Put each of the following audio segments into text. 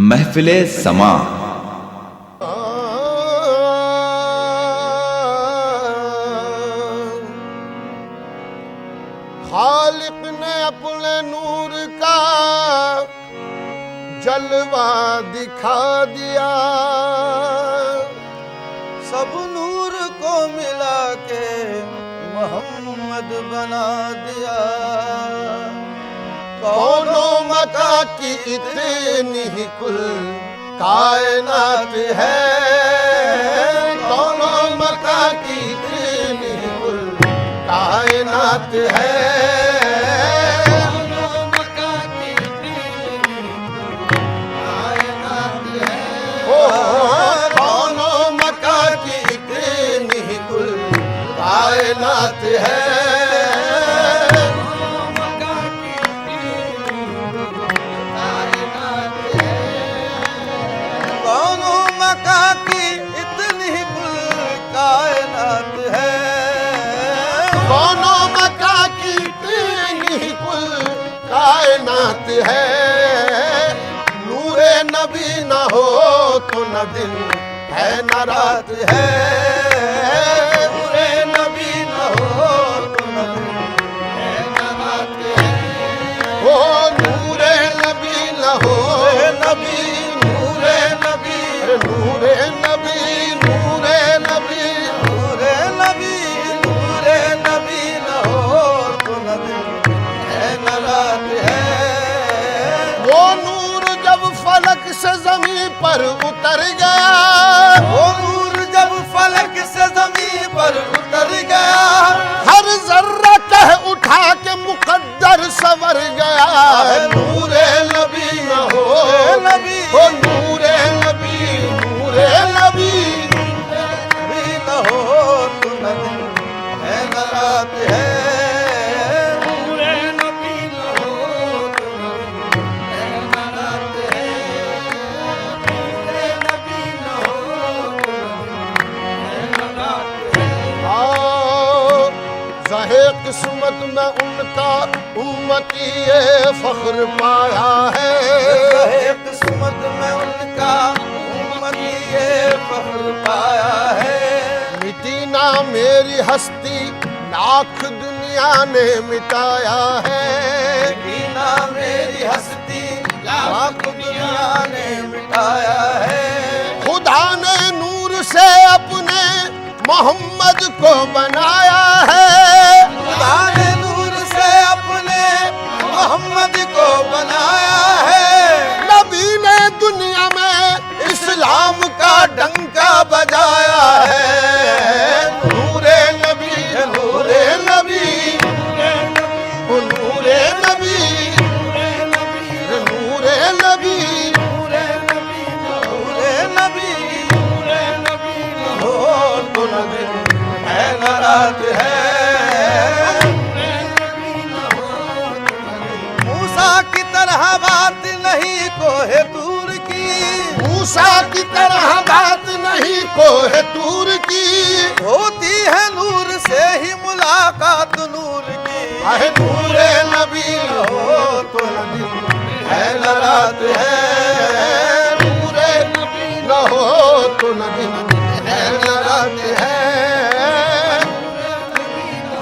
महफिले समा। खालिक ने अपने नूर का जलवा दिखा दिया, सब नूर को मिला के मोहम्मद बना दिया। कौनों मका की इतनी ही कुल कायनात है, कौनों मका की इतनी ही कुल कायनात है। कायनात है, कौनों मका की इतनी कुल कायनात है, कौनों मका की इतनी कुल कायनात है। नूरे नबी न हो तो न दिन है न रात है, नूरे नबी नूरे नबी नूरे नबी नूरे नबी न हो तो न दिन है न रात है। वो नूर जब फलक से ज़मीं पर उतर गया, वो नूर जब फलक से ज़मीं पर उतर गया, हर जर्रा कह उठा के मुकद्दर सवर गया। नूरे नबी न हो नबी हो नूरे नबी नूरे नबी भी न हो तो न दिन है न रात है। नूरे नबी न हो तो न दिन है न रात है, नूरे नबी न हो तो न दिन है न रात है। आओ ज़हे किस्मत में उनका उम्मती ये फख्र पाया है, ज़हे किस्मत में उनका उम्मती ये फख्र पाया है। मिटी ना मेरी हस्ती लाख दुनिया ने मिटाया है, बिना मेरी हस्ती लाख दुनिया ने मिटाया है। खुदा ने नूर से अपने मोहम्मद को बनाया है, खुदा ने नूर से अपने मोहम्मद को बनाया है। नबी ने दुनिया में इस्लाम का डंका बजाया है। नूरे नबी नूरे नबी ओ नूरे नबी नूरे नबी नूरे नबी हो तो न दिन है न रात है। मूसा की तरह बात नहीं कोहे दूर की, मूसा की तरह बात नहीं कोहे दूर की, होती है नूर से ही मुलाकात नूर की। है नूरे नबी न हो तो न दिन है न रात है, नूरे नबी न हो तो न दिन है न रात है।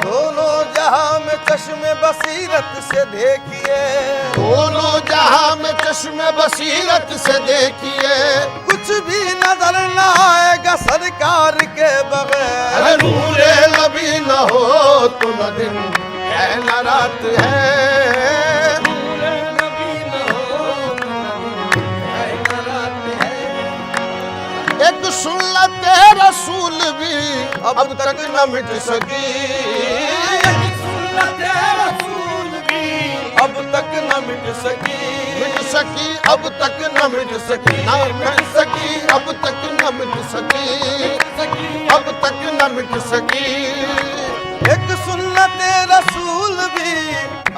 दोनों जहां में चश्मे बसीरत से देखिए, दोनों जहां में चश्मे बसीरत से देखिए, कुछ भी नजर न आएगा सरकार के बगैर। अरे नूरे नबी न हो तो न दिन है न रात है, नूरे नबी न हो तो न दिन है न रात है। एक सुन्नत रसूल भी अब तक न मिट सकी, एक सुन्नत रसूल भी अब तक न मिट सकी, मिट सकी अब तक न मिट सकी, न मिट सकी अब तक न मिट सकी, अब तक न मिट सकी। एक सुन्नत रसूल भी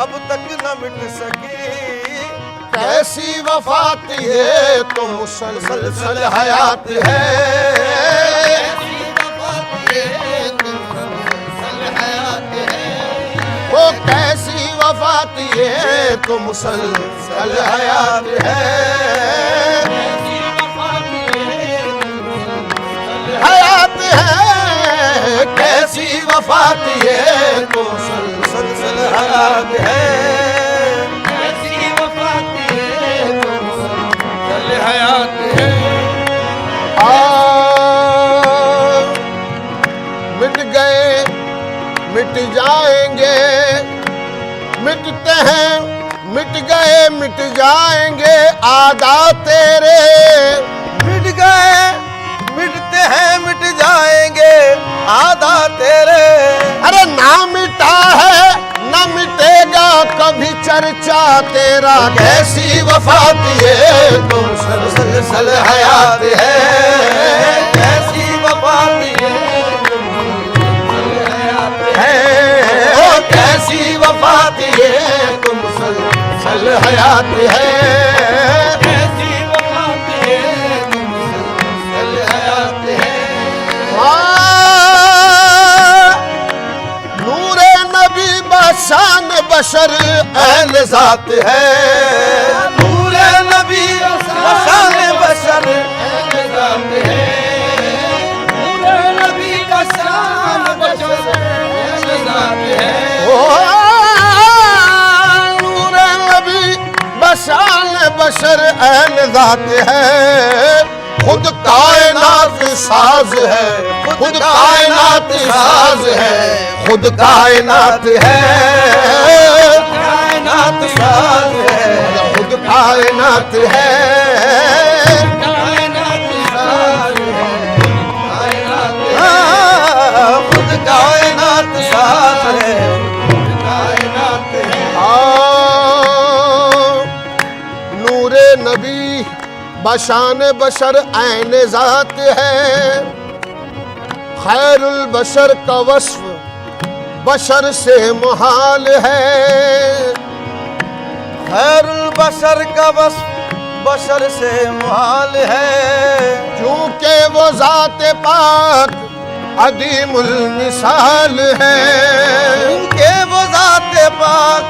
अब तक न मिट सकी। कैसी वफात ये तो मुसलसल हयात है, वो कैसी वफात ये तो मुसलसल हयात है। मिट जाएंगे, मिटते हैं, मिट गए, मिट जाएंगे आदा तेरे। मिट गए, मिटते हैं, मिट जाएंगे आदा तेरे। अरे ना मिटा है ना मिटेगा कभी चर्चा तेरा, कैसी वफा दिए तो मुसलसल हयात है, कैसी वफा दिए है ओ कैसी वफा दिए तो मुसलसल हयात है, कैसी वफा दिए मुसलसल हयात है। नूरे नबी बशान बशर ऐन जात है, नूरे नबी बशान बशर ऐन जात है, नूरे नबी का शान बशर ऐन जात है। ओ नूरे नबी बशान बशर ऐन जात है, खुद कायनात साज है, खुद कायनात साज है, खुद कायनात है, कायनात साज है, खुद कायनात है, कायनात साज है, कायनात है, खुद कायनात साज है, कायनात है। नूरे नबी बशान बशर ऐन जात है, खैरुल बशर का वस्फ बशर से मुहाल है, खैरुल बशर का वस्फ बशर से मुहाल है, क्योंकि वो जात पाक अदीमुल मिसाल है, उनके वो जात पाक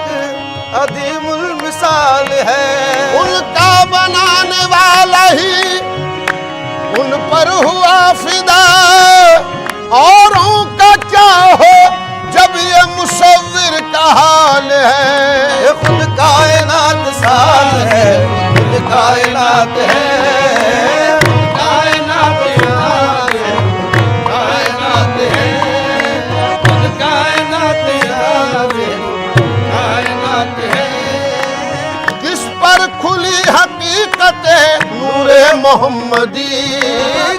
अदीमुल मिसाल है, उनका बनाने वाला ही उन पर हुआ फिदा, औरों का क्या हो जब ये मुसव्विर का हाल है, ये खुद कायनात साज है, खुद कायनात है, खुद कायनात साज है, कायनात है, खुद कायनात साज है, कायनात है। किस पर खुली हकीकत नूरे मोहम्मदी,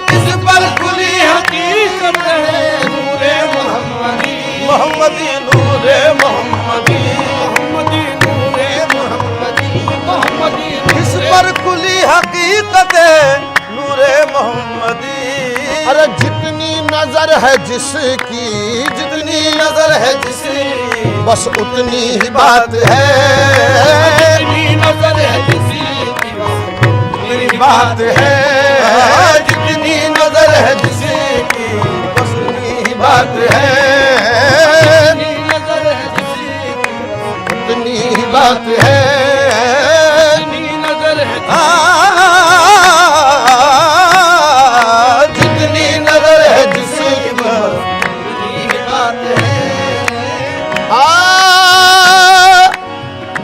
किस पर खुली हकीकत है नूरे मोहम्मदी, मोहम्मदी नूरे मोहम्मदी, मोहम्मदी नूरे मोहम्मदी, मोहम्मदी किस पर खुली हकीकत है नूरे मोहम्मदी। अरे जितनी नजर है जिसकी, जितनी नजर है जिसकी बस उतनी ही बात है, जितनी नजर है जिसकी उतनी बात है, जितनी नजर है जिसकी बस उतनी ही बात है, जितनी नजर है जिसकी उतनी ही बात है, जितनी नजर है जितनी नजर है जिसकी बस उतनी ही बात है।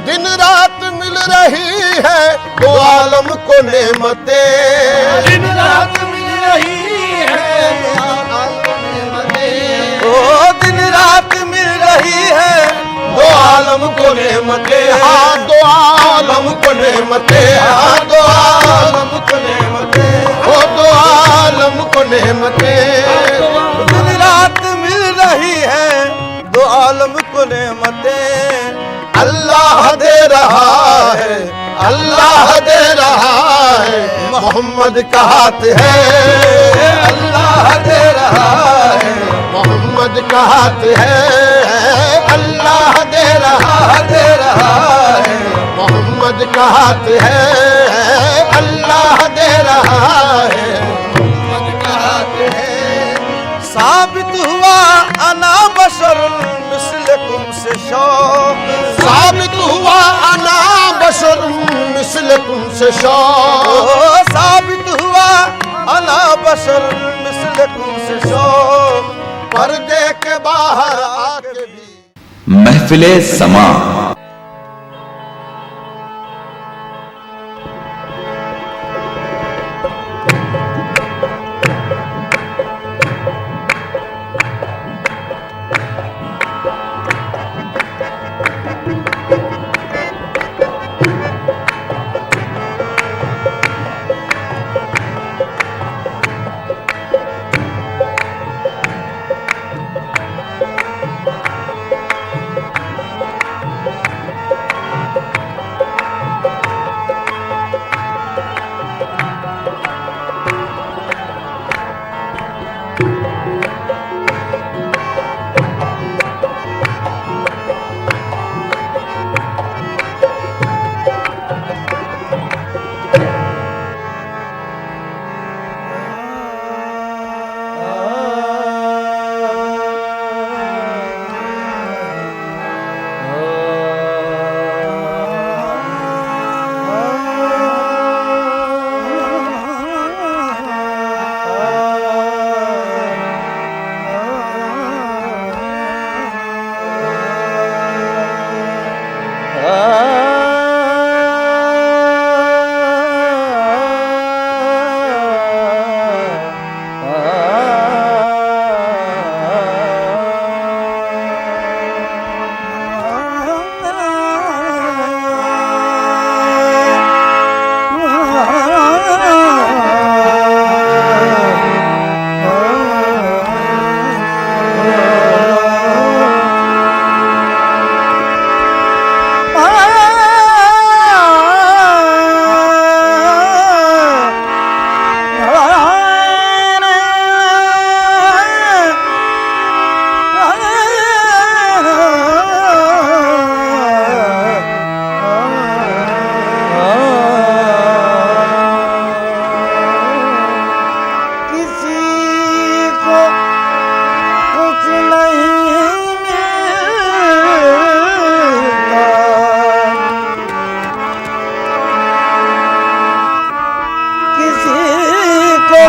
दिन रात मिल रही है दो आलम को नेमतें, दिन रात मिल रही है ओ दिन रात मिल रही है दो आलम को नेमतें, हाँ दो आलम को नेमतें, हाँ दो आलम को नेमतें, ओ दो आलम को नेमतें, दिन रात मिल रही है दो आलम को नेमतें, अल्लाह दे रहा है, अल्लाह दे रहा है, मोहम्मद का हाथ है, अल्लाह दे रहा है, मोहम्मद का हाथ है, अल्लाह दे रहा है, मोहम्मद का हाथ है, अल्लाह दे रहा है, मोहम्मद का हाथ है। साबित हुआ अना बशर मिस्लकुम से शौक, साबित हुआ अना बशर मिस्लकुम से शौक, साबित हुआ अना बशर मिस्लकुम से शौक, पर्दे के बाहर आके भी महफिले समा।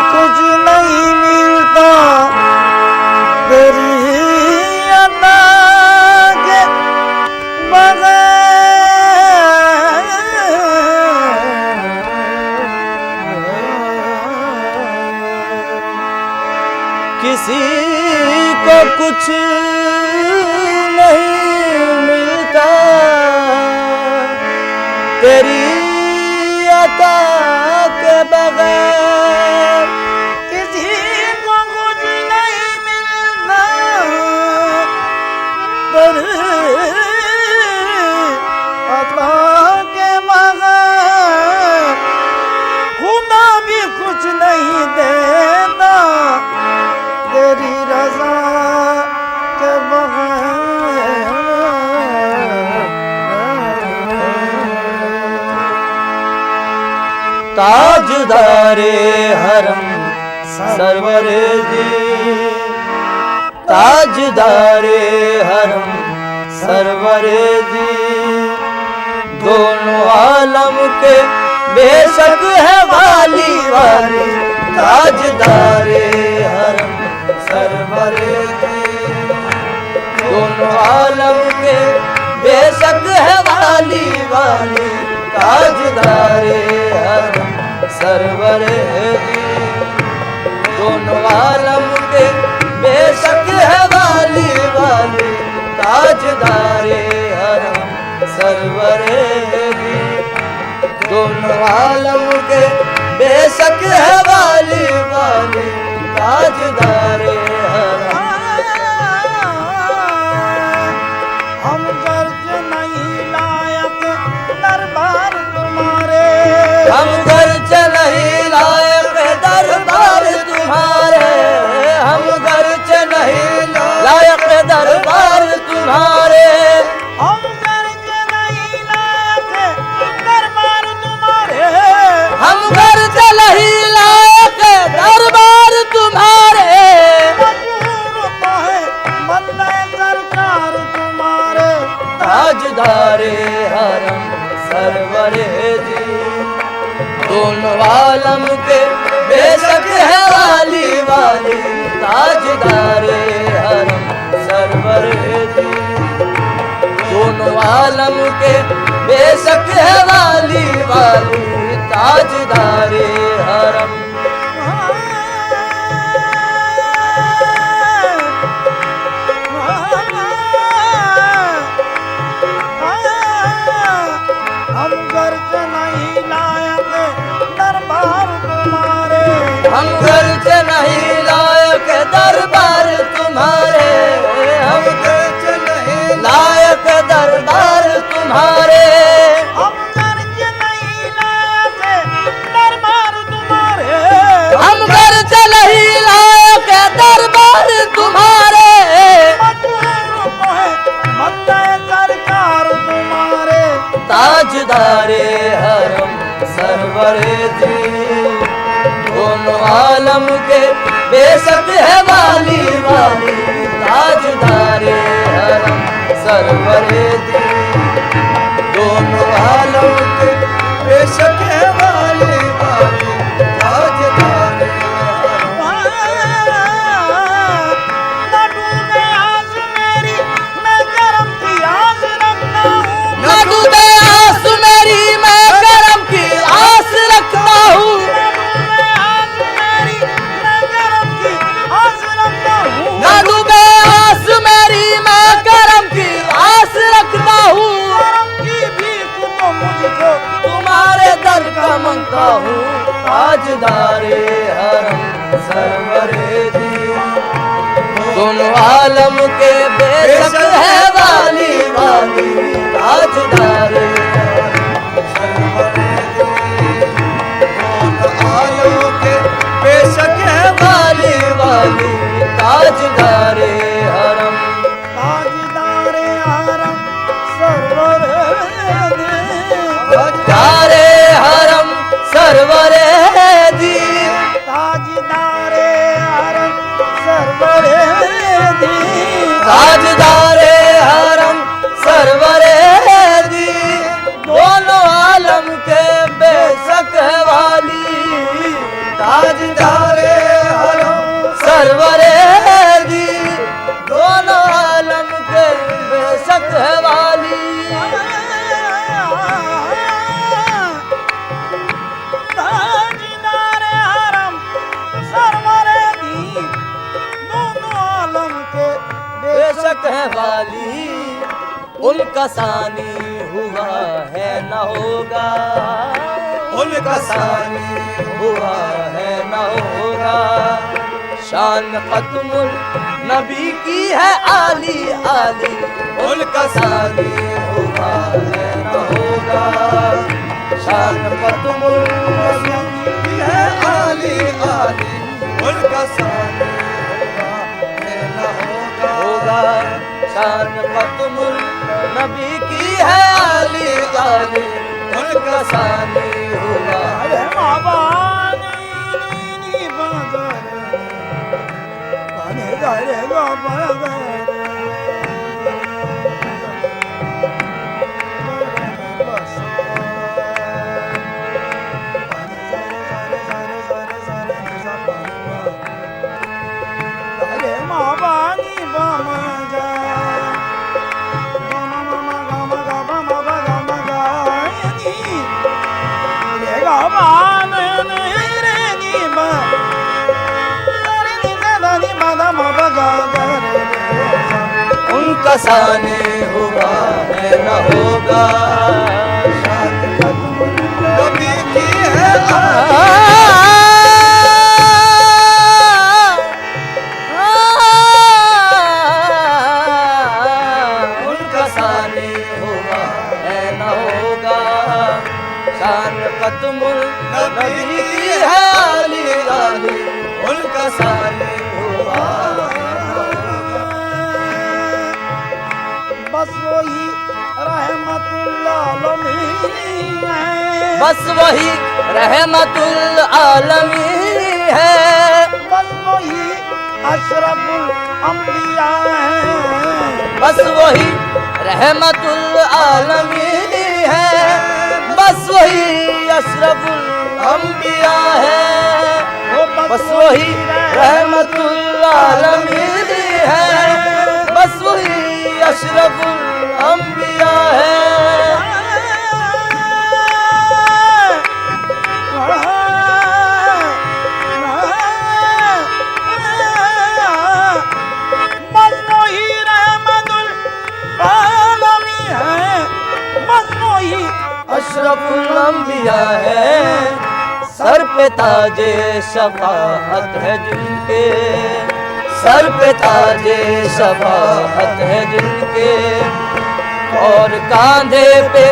कुछ नहीं मिलता तेरी अता के बगैर। किसी को कुछ नहीं मिलता तेरी अता के बगैर। किसी को कुछ नहीं मिलता तेरी अता के बगैर। खुदा भी कुछ नहीं देता तेरी रज़ा के बगैर। ताजदारे हरम सरवरे जी, ताजदारे हरम सरवरे जी। दोनों आलम के बेशक है वाली वाली, ताजदारे हरम सरवरे जी। दोनों आलम के बेशक है वाली वाली, ताजदारे हरम सरवरे जी। दोनों आलम के बेशक है वाली वाली, ताजदारे हरम सरवरे जी। दोनों आलम के बेशक है वाली वाली, ताजदारे हरम। हम गर्ज नहीं लायक दरबार तुम्हारे, हम गर्ज नहीं लायक दरबार तुम्हारे। हम गर्ज नहीं लायक दरबार तुम्हारे। हम गर्ज नहीं लायक दरबार तुम्हारे। हम गर्ज नहीं लायक दरबार तुम्हारे। मजबूर तो है बंदे सरकार तुम्हारे, ताजदारे हरम सरवरे जी। दोनों आलम के बेशक है वाली वाली, ताजदारे हरम सरवरे जी। दोनों आलम के बेशक है वाली वाली, ताजदारे हरम। हम गर्ज नहीं लायक दरबार तुम्हारे। हम गर्ज नहीं लायक दरबार तुम्हारे। हम गर्ज नहीं लायक दरबार तुम्हारे। हम गर्ज नहीं लायक दरबार तुम्हारे। हम गर्ज नहीं लायक दरबार तुम्हारे। सरकार तुम्हारे, ताजदारे हरम सरवरे जी। दोनों आलम के बेशक है वाली वाली, ताजदारे हरम सरवरे जी। दोनों आलम के बेशक है वाली वाली, ताजदारे हरम। न डूबे आस मेरी मैं करम की आस रखता हूँ। न डूबे आस मेरी मैं करम की आस रखता हूँ। न डूबे आस मेरी मैं करम की आस रखता हूँ। करम की भीख तो मुझको तुम्हारे दर का मांगता हूँ, ताजदारे हरम सरवरे जी। दोनों आलम के बेशक है वाली वाली, ताजदारे हरम सरवरे जी। दोनों आलम के बेशक है वाली वाली, ताजदारे हरम। ताजदारे हरम सरवरे जी। ताजदारे हरम सरवरे जी। ताजदारे हरम सरवरे जी। ताजदारे हरम सरवरे जी। दोनों आलम के बेशक है वाली, ताजदारे वाली, उनका सानी हुआ है न होगा, उनका सानी हुआ है न होगा। शान खत्मुल नबी की है आली आली, उनका सानी हुआ है न होगा। शान खत्मुल नबी की है आली आली, उनका सानी हुआ है न होगा। शान खत्मुल नबी की है आली आली, उनका सानी हुआ है बाबा। उनका सानी हुआ है न होगा। शान खत्मुल नबी की है उनका सानी हुआ है न होगा। शान खत्मुल नबी की है आली आली, उनका सानी हुआ है न होगा। बस वही रहमतुल आलमीन है, बस वही रहमतुल आलमीन है। बस वही अशरफुल अंबिया है, बस वही रहमतुल आलमीन है। बस वही अशरफुल अंबिया है, बस वही रहमतुल आलमीन है। बस वही अशरफुल अंबिया है। मजनूही रहमतुल आलमीन है, मजनूही अशरफुल अंबिया है। सर पे ताजे शफाअत है जिनके, सर पे ताजे शफाअत है जिनके। और कांधे पे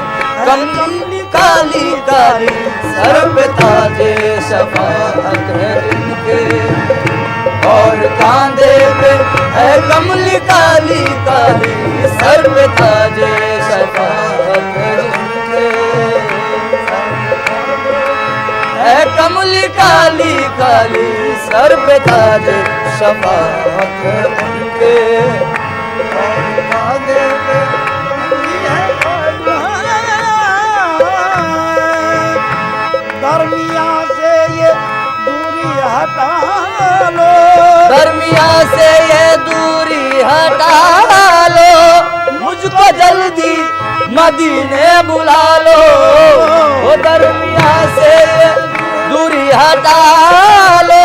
कमली काली काली, सर पे ताजे शफाअत है जिनके। और कांधे पे है कमली काली काली, सर पे ताजे शफाअत है जिनके। है कमली काली काली, सर पे ताजे शफाअत है उनके। और कांधे पे दरमिया से ये दूरी हटा लो, दरमिया से ये दूरी हटा लो। मुझको जल्दी मदीने बुला लो, वो दरमिया से ये दूरी हटा लो।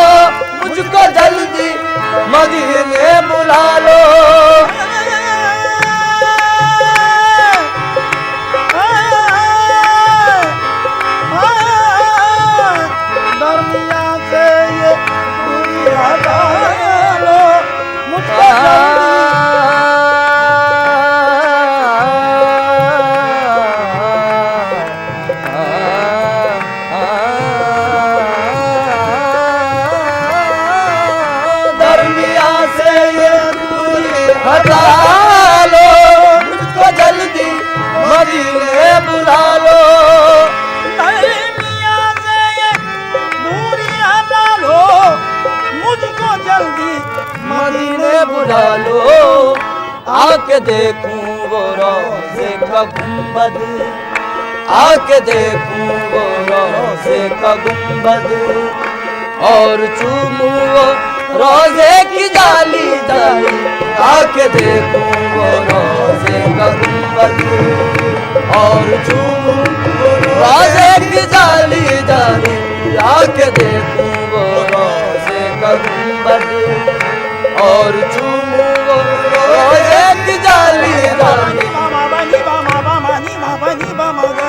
मुझको जल्दी मदीने बुला लो। दरमिया से ये दूरी हटा लो, मुझको हटा लो। मुझको जल्दी मदीने बुला लो। दरमिया से ये दूरी हटा लो, मुझको जल्दी मदीने बुला लो। आके देखूं वो रोज़े का गुंबद, आके देखूं वो रोज़े का गुंबद। और चूमूं वो रोज़े की जाली जाली, आके देखूं वो रोज़े का गुंबद। और चूमूं रोज़े की जाली जाली, आके देखूं वो रोज़े का गुंबद। और चूमूं वो रोज़े की जाली जाली मामा बनी मामा मामा नी मामा नी मामा ग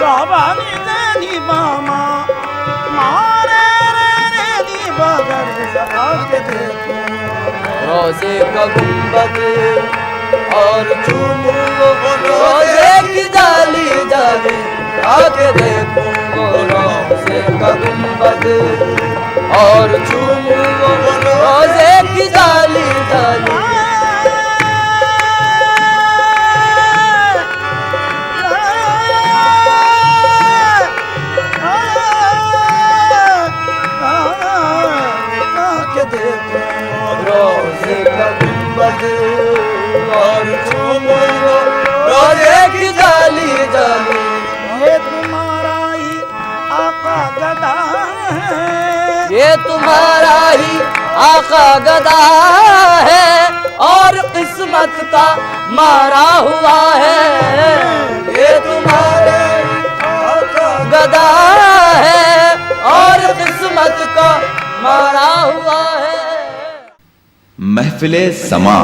गावा नी दे नी मामा मारे रे रे नी बगरे आके देखो रोजे का गुंबद और चूमू रोजे की जाली जाली आके देखो रोजे का गुंबद और चूमू रोजे की जाली जाली रोजे का गुंबद और चूमू रोजे की जाली जाली ये तुम्हारा ही आका गदा है ये तुम्हारा ही आका गदा है और किस्मत का मारा हुआ है ये तुम्हारा ही आका गदा है और किस्मत का मारा हुआ है महफिले समा